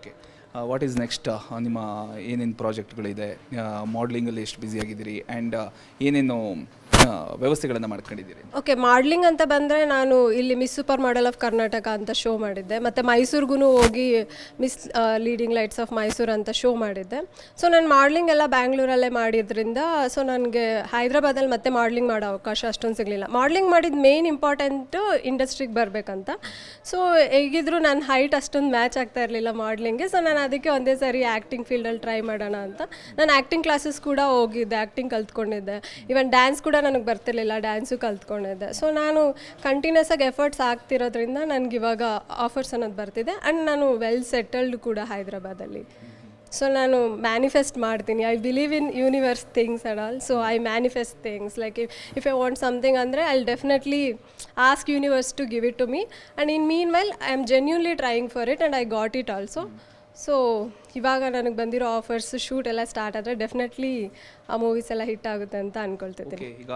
Okay. What is next? ನಿಮ್ಮ ಏನೇನು ಪ್ರಾಜೆಕ್ಟ್ಗಳಿದೆ? ಮಾಡಲಿಂಗಲ್ಲಿ ಎಷ್ಟು ಬ್ಯುಸಿಯಾಗಿದ್ದೀರಿ ಆ್ಯಂಡ್ ಏನೇನು ವ್ಯವಸ್ಥೆಗಳನ್ನು ಮಾಡ್ಕೊಂಡಿದ್ದೀರಿ? ಓಕೆ, ಮಾಡ್ಲಿಂಗ್ ಅಂತ ಬಂದರೆ ನಾನು ಇಲ್ಲಿ miss super model of Karnataka ಅಂತ ಶೋ ಮಾಡಿದ್ದೆ, ಮತ್ತು ಮೈಸೂರಿಗೂ ಹೋಗಿ miss leading lights off Mysuru ಅಂತ ಶೋ ಮಾಡಿದ್ದೆ. ಸೊ ನಾನು ಮಾಡ್ಲಿಂಗ್ ಎಲ್ಲ ಬ್ಯಾಂಗ್ಳೂರಲ್ಲೇ ಮಾಡಿದ್ರಿಂದ ಸೊ ನನಗೆ ಹೈದ್ರಾಬಾದಲ್ಲಿ ಮತ್ತೆ ಮಾಡ್ಲಿಂಗ್ ಮಾಡೋ ಅವಕಾಶ ಅಷ್ಟೊಂದು ಸಿಗಲಿಲ್ಲ. ಮಾಡ್ಲಿಂಗ್ ಮಾಡಿದ ಮೇನ್ ಇಂಪಾರ್ಟೆಂಟು ಇಂಡಸ್ಟ್ರಿಗೆ ಬರಬೇಕಂತ. ಸೊ ಹೇಗಿದ್ರು ನನ್ನ ಹೈಟ್ ಅಷ್ಟೊಂದು ಮ್ಯಾಚ್ ಆಗ್ತಾ ಇರಲಿಲ್ಲ ಮಾಡ್ಲಿಂಗ್ಗೆ. ಸೊ ನಾನು ಅದಕ್ಕೆ ಒಂದೇ ಸಾರಿ ಆ್ಯಕ್ಟಿಂಗ್ ಫೀಲ್ಡಲ್ಲಿ ಟ್ರೈ ಮಾಡೋಣ ಅಂತ ನಾನು ಆ್ಯಕ್ಟಿಂಗ್ ಕ್ಲಾಸಸ್ ಕೂಡ ಹೋಗಿದ್ದೆ, ಆ್ಯಕ್ಟಿಂಗ್ ಕಲ್ತ್ಕೊಂಡಿದ್ದೆ. ಈವನ್ ಡ್ಯಾನ್ಸ್ ಕೂಡ ನನಗೆ ಬರ್ತಿರ್ಲಿಲ್ಲ, ಡ್ಯಾನ್ಸು ಕಲ್ತ್ಕೊಂಡಿದ್ದೆ. ಸೊ ನಾನು ಕಂಟಿನ್ಯೂಸ್ ಆಗಿ ಎಫರ್ಟ್ಸ್ ಆಗ್ತಿರೋದ್ರಿಂದ ನನಗೆ ಇವಾಗ ಆಫರ್ಸ್ ಅನ್ನೋದು ಬರ್ತಿದೆ ಆ್ಯಂಡ್ ನಾನು ವೆಲ್ ಸೆಟಲ್ಡ್ ಕೂಡ ಹೈದ್ರಾಬಾದಲ್ಲಿ. ಸೊ ನಾನು ಮ್ಯಾನಿಫೆಸ್ಟ್ ಮಾಡ್ತೀನಿ. I believe in universe things and all. So I manifest things like if I want something ಅಂದರೆ I will definitely ask universe to give it to me and in meanwhile I am genuinely trying for it and I got it also. So ಇವಾಗ ನನಗೆ ಬಂದಿರೋ offers shoot ಎಲ್ಲ start ಆದರೆ definitely ಆ movies ಎಲ್ಲ hit ಆಗುತ್ತೆ ಅಂತ ಅಂದ್ಕೊಳ್ತಿದ್ದೀನಿ. ಈಗ